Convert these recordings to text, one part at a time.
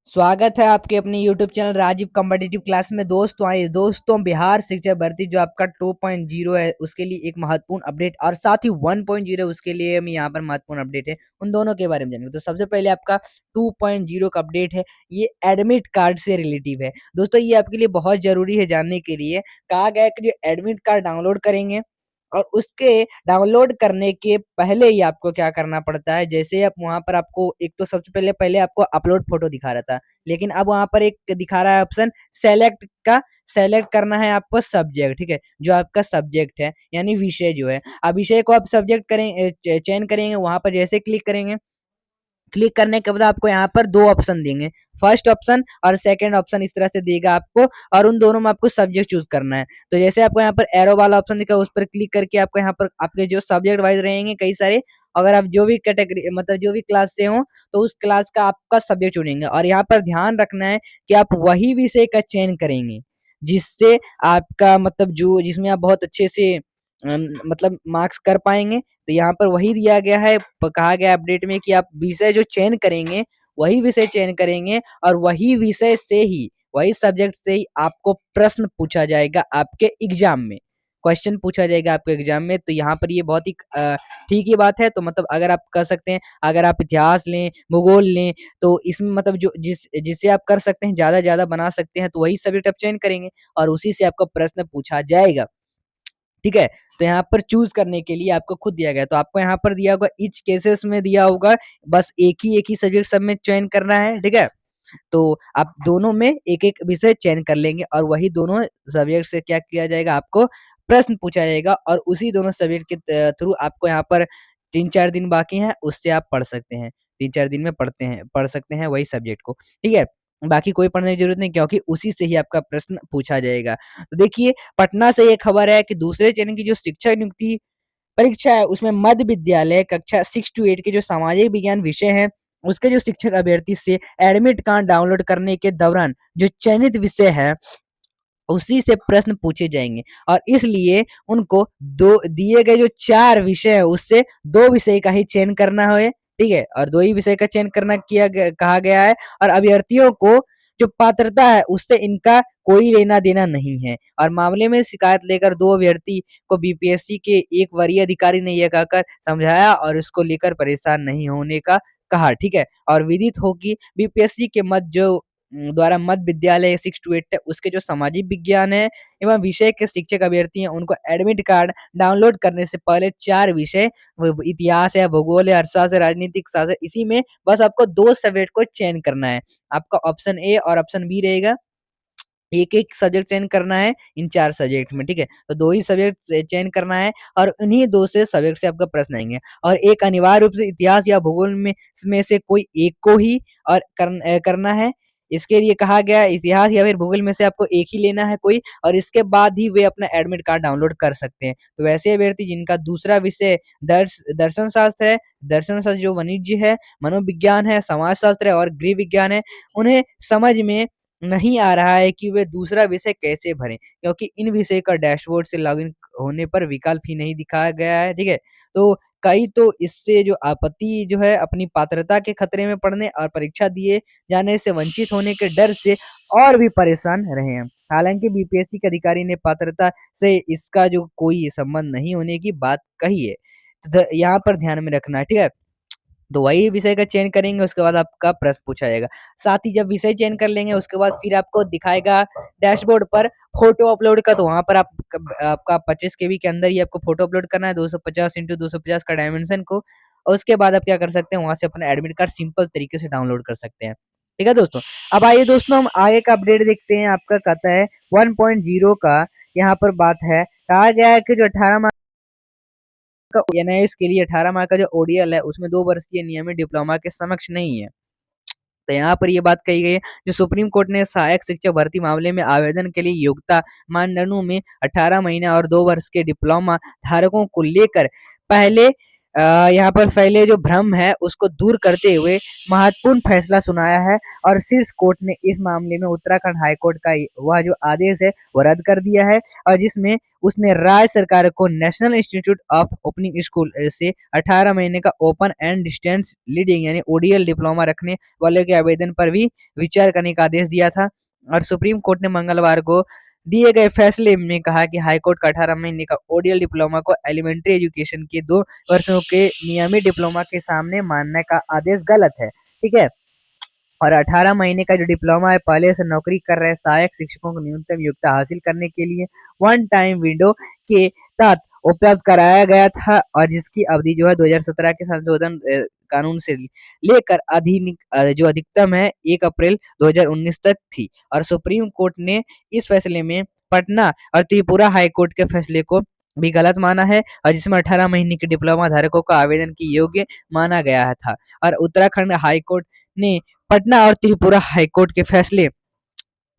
स्वागत है आपके अपने YouTube channel Rajeev competitive class में। दोस्तों बिहार शिक्षक भर्ती जो आपका 2.0 है उसके लिए एक महत्वपूर्ण अपडेट और साथ ही 1.0 उसके लिए हम यहाँ पर महत्वपूर्ण अपडेट है, उन दोनों के बारे में जानेंगे। तो सबसे पहले आपका 2.0 का अपडेट है, ये एडमिट कार्ड से रिलेटिव है। दोस्तों ये आपके लिए बहुत जरूरी है जानने के लिए। कहा गया है कि जो एडमिट कार्ड डाउनलोड करेंगे और उसके डाउनलोड करने के पहले ही आपको क्या करना पड़ता है, जैसे आप वहां पर आपको एक तो सबसे पहले पहले आपको अपलोड फोटो दिखा रहा था, लेकिन अब वहां पर एक दिखा रहा है ऑप्शन सेलेक्ट का। सेलेक्ट करना है आपको सब्जेक्ट, ठीक है, जो आपका सब्जेक्ट है यानी विषय जो है। अब विषय को आप सब्जेक्ट करेंगे, चयन करेंगे, वहां पर जैसे क्लिक करेंगे, क्लिक करने के बाद आपको यहाँ पर दो ऑप्शन देंगे, फर्स्ट ऑप्शन और सेकंड ऑप्शन इस तरह से देगा आपको, और उन दोनों में आपको सब्जेक्ट चूज करना है। तो जैसे आपको यहाँ पर एरो वाला ऑप्शन दिखा, उस पर क्लिक करके आपको यहाँ पर आपके जो सब्जेक्ट वाइज रहेंगे कई सारे, अगर आप जो भी कैटेगरी मतलब जो भी क्लास से हो तो उस क्लास का आपका सब्जेक्ट चुनेंगे। और यहाँ पर ध्यान रखना है कि आप वही विषय का चयन करेंगे जिससे आपका मतलब जो जिसमें आप बहुत अच्छे से मतलब मार्क्स कर पाएंगे। तो यहाँ पर वही दिया गया है, कहा गया अपडेट में कि आप विषय जो चयन करेंगे वही विषय चयन करेंगे और वही विषय से ही, वही सब्जेक्ट से ही आपको प्रश्न पूछा जाएगा आपके एग्जाम में, क्वेश्चन पूछा जाएगा आपके एग्जाम में। तो यहाँ पर ये बहुत ही ठीक ही बात है। तो मतलब अगर आप कर सकते हैं, अगर आप इतिहास लें, भूगोल लें, तो इसमें मतलब जो जिससे आप कर सकते हैं, ज्यादा ज्यादा बना सकते हैं, तो वही सब्जेक्ट आप चयन करेंगे और उसी से आपका प्रश्न पूछा जाएगा, ठीक है। तो यहाँ पर चूज करने के लिए आपको खुद दिया गया, तो आपको यहाँ पर दिया होगा ईच केसेस में दिया होगा बस एक ही सब्जेक्ट सब में चयन करना है, ठीक है। तो आप दोनों में एक एक विषय चयन कर लेंगे और वही दोनों सब्जेक्ट से क्या किया जाएगा, आपको प्रश्न पूछा जाएगा और उसी दोनों सब्जेक्ट के थ्रू आपको यहाँ पर 3-4 दिन बाकी हैं, उससे आप पढ़ सकते हैं। 3-4 दिन में पढ़ सकते हैं वही सब्जेक्ट को, ठीक है। बाकी कोई पढ़ने की जरूरत नहीं, क्योंकि उसी से ही आपका प्रश्न पूछा जाएगा। तो देखिए, पटना से ये खबर है कि दूसरे चरण की जो शिक्षक नियुक्ति परीक्षा है उसमें मध्य विद्यालय कक्षा 6 to 8 के जो सामाजिक विज्ञान विषय है उसके जो शिक्षक अभ्यर्थी से एडमिट कार्ड डाउनलोड करने के दौरान जो चयनित विषय है उसी से प्रश्न पूछे जाएंगे, और इसलिए उनको दो दिए गए जो 4 विषय है उससे 2 विषय का ही चयन करना है, ठीक है, और 2 ही विषय का चयन करना कहा गया है। और अभ्यर्थियों को जो पात्रता है उससे इनका कोई लेना देना नहीं है। और मामले में शिकायत लेकर 2 अभ्यर्थी को बीपीएससी के एक वरीय अधिकारी ने यह कहकर समझाया और इसको लेकर परेशान नहीं होने का कहा, ठीक है। और विदित हो कि बीपीएससी के मत जो द्वारा मध्य विद्यालय 6 to 8 है उसके जो सामाजिक विज्ञान है एवं विषय के शिक्षक अभ्यर्थी हैं उनको एडमिट कार्ड डाउनलोड करने से पहले 4 विषय, इतिहास है, भूगोल है, अर्थशास्त्र है, राजनीतिक शास्त्र, इसी में बस आपको 2 सब्जेक्ट को चयन करना है। आपका ऑप्शन ए और ऑप्शन बी रहेगा, एक-एक सब्जेक्ट चयन करना है इन 4 सब्जेक्ट में, ठीक है। तो 2 ही सब्जेक्ट चयन करना है और उन्हीं 2 से सब्जेक्ट से आपका प्रश्न आएंगे, और एक अनिवार्य रूप से इतिहास या भूगोल में से कोई एक को ही और करना है। इसके लिए कहा गया है इतिहास या फिर भूगोल में से आपको एक ही लेना है कोई, और इसके बाद ही वे अपना एडमिट कार्ड डाउनलोड कर सकते हैं। तो वैसे अभ्यर्थी जिनका दूसरा विषय दर्शन शास्त्र है, दर्शन शास्त्र जो वाणिज्य है, मनोविज्ञान है, समाज शास्त्र है और गृह विज्ञान है, उन्हें समझ में नहीं आ रहा है कि वे दूसरा विषय कैसे भरें, क्योंकि इन विषय का डैशबोर्ड से लॉगिन होने पर विकल्प ही नहीं दिखाया गया है, ठीक है। तो कई तो इससे जो आपत्ति जो है अपनी पात्रता के खतरे में पड़ने और परीक्षा दिए जाने से वंचित होने के डर से और भी परेशान रहे हैं। हालांकि बीपीएससी के अधिकारी ने पात्रता से इसका जो कोई संबंध नहीं होने की बात कही है। तो यहाँ पर ध्यान में रखना है, ठीक है। तो वही विषय का चयन करेंगे, उसके बाद आपका प्रश्न पूछा जाएगा। साथ ही जब विषय चयन कर लेंगे उसके बाद फिर आपको दिखाएगा डैशबोर्ड पर फोटो अपलोड का, तो वहां पर आपका 25 केबी के अंदर ही आपको फोटो अपलोड करना है, 250x250 का डायमेंशन को, और उसके बाद आप क्या कर सकते हैं, वहां से अपना एडमिट कार्ड सिंपल तरीके से डाउनलोड कर सकते हैं, ठीक है दोस्तों। अब आइए दोस्तों हम आगे का अपडेट देखते हैं। आपका कहता है 1.0 का यहाँ पर बात है, कहा गया है कि जो 18 का एनआईएस के लिए 18 माह का जो ओडीएल है उसमें 2 वर्षीय नियमित डिप्लोमा के समक्ष नहीं है। तो यहाँ पर ये बात कही गई है, जो सुप्रीम कोर्ट ने सहायक शिक्षक भर्ती मामले में आवेदन के लिए योग्यता मानदंडों में 18 महीने और 2 वर्ष के डिप्लोमा धारकों को लेकर पहले यहाँ पर फैले जो भ्रम है उसको दूर करते हुए महत्वपूर्ण फैसला सुनाया है और शीर्ष कोर्ट ने इस मामले में उत्तराखंड हाई कोर्ट का वह जो आदेश है वो रद्द कर दिया है और जिसमें उसने राज्य सरकार को national institute of opening school से 18 महीने का ओपन एंड डिस्टेंस लीडिंग यानी ओडीएल डिप्लोमा रखने वाले के आवेदन पर भी विचार करने का आदेश दिया था और सुप्रीम कोर्ट ने मंगलवार को दिए गए फैसले में कहा कि हाईकोर्ट का 18 महीने का ओडीएल डिप्लोमा को एलिमेंट्री एजुकेशन के 2 वर्षों के नियमित डिप्लोमा के सामने मानने का आदेश गलत है। ठीक है, और 18 महीने का जो डिप्लोमा है पहले से नौकरी कर रहे सहायक शिक्षकों को न्यूनतम योग्यता हासिल करने के लिए वन टाइम विंडो के तहत उपलब्ध कराया गया था और जिसकी अवधि जो है 2017 के संशोधन कानून से लेकर जो अधिकतम है 1 अप्रैल 2019 तक थी और सुप्रीम कोर्ट ने इस फैसले में पटना और त्रिपुरा हाई कोर्ट के फैसले को भी गलत माना है और जिसमें 18 महीने के डिप्लोमा धारकों को आवेदन की योग्य माना गया था और उत्तराखंड हाई कोर्ट ने पटना और त्रिपुरा हाईकोर्ट के फैसले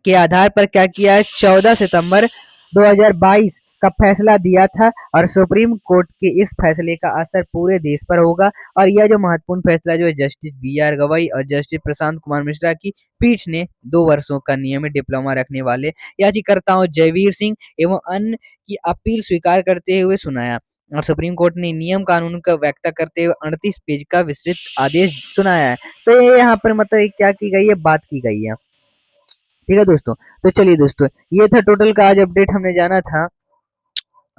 के आधार पर क्या किया है 14 सितंबर 2022 का फैसला दिया था और सुप्रीम कोर्ट के इस फैसले का असर पूरे देश पर होगा और यह जो महत्वपूर्ण फैसला जो है जस्टिस बी.आर. गवाई और जस्टिस प्रशांत कुमार मिश्रा की पीठ ने 2 वर्षों का नियमित डिप्लोमा रखने वाले याचिकाकर्ताओं जयवीर सिंह एवं अन्य की अपील स्वीकार करते हुए सुनाया और सुप्रीम कोर्ट ने नियम कानून का व्याख्या करते हुए 38 पेज का विस्तृत आदेश सुनाया है। तो ये यहाँ पर मतलब क्या की गई है, बात की गई है। ठीक है दोस्तों, तो चलिए दोस्तों ये था टोटल का आज अपडेट हमने जाना था।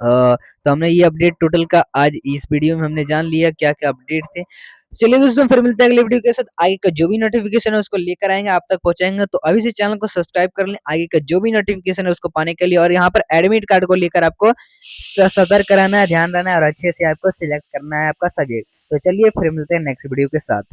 तो हमने ये अपडेट टोटल का आज इस वीडियो में हमने जान लिया क्या क्या अपडेट थे। चलिए दोस्तों फिर मिलते हैं अगले वीडियो के साथ, आगे का जो भी नोटिफिकेशन है उसको लेकर आएंगे, आप तक पहुंचाएंगे। तो अभी से चैनल को सब्सक्राइब कर लें आगे का जो भी नोटिफिकेशन है उसको पाने के लिए और यहाँ पर एडमिट कार्ड को लेकर आपको सतर्क कराना है, ध्यान रहना है और अच्छे से आपको सिलेक्ट करना है आपका सब्जेक्ट। तो चलिए फिर मिलते हैं नेक्स्ट वीडियो के साथ।